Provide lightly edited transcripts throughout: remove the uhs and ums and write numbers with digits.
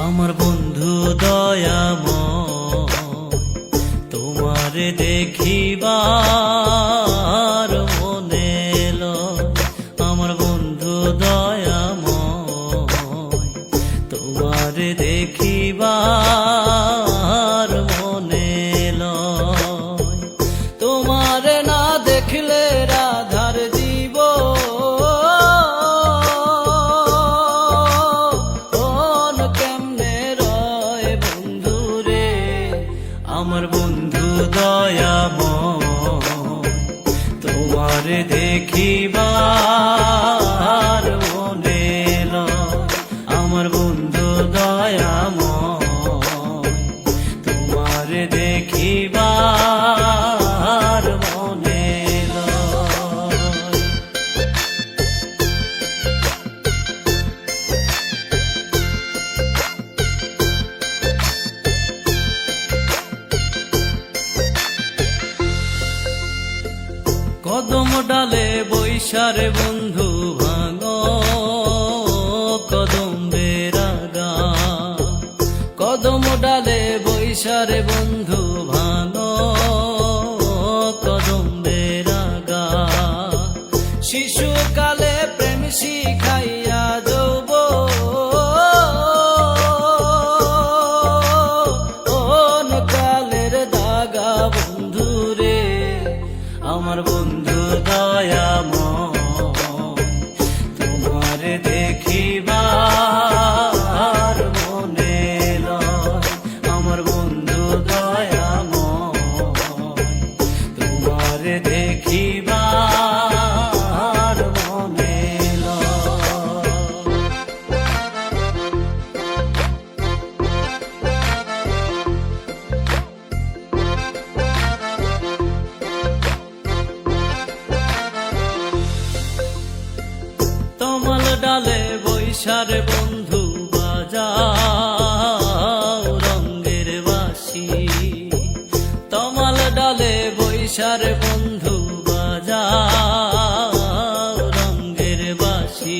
আমার বন্ধু দয়াময়, তোমারে দেখিবার মনে লয়। আমার বন্ধু দয়াময়, তোমারে দেখিবার মনে লয়। তোমারে না দেখলে রাধার জীব আমার বন্ধু দয়াময়, তোমারে দেখিবার মনে লয়। আমার বন্ধু দয়াময়, তোমারে দেখিবার মনে লয়। কদম ডালে বৈশারে বন্ধু ভাঙো কদম বেরাগা। কদম ডালে বৈশারে বন্ধু ভাঙো কদম বেরাগা। শিশুকালে প্রেম শিখাইয়া যৌব কালের দাগা বন্ধুরে। আমার বন্ধু দয়াময়, তোমারে দেখিবার মনে লয়। আমার বন্ধু দয়াময়, তোমারে দেখিবার মনে লয়। তমাল ডালে বৈশারে বন্ধু বাজাও রঙ্গের বাঁশি। তমাল ডালে বৈশারে বন্ধু বাজাও রঙ্গের বাঁশি।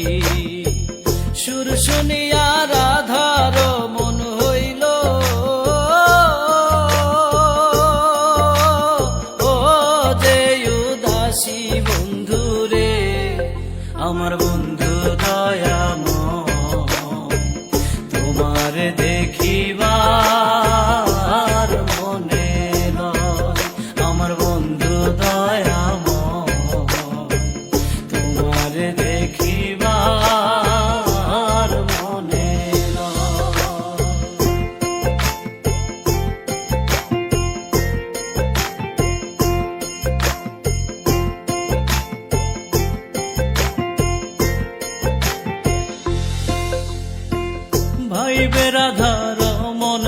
সুর শুনিয়া রাধার মন হইল ও যে উদাসী বন্ধুরে। আমার বন্ধু দয়াময়, তোমারে দেখিবার মনে লয়। আমার বন্ধু দয়াময়, তোমারে দেখিবার মনে লয়। ভাই বেরাধার মন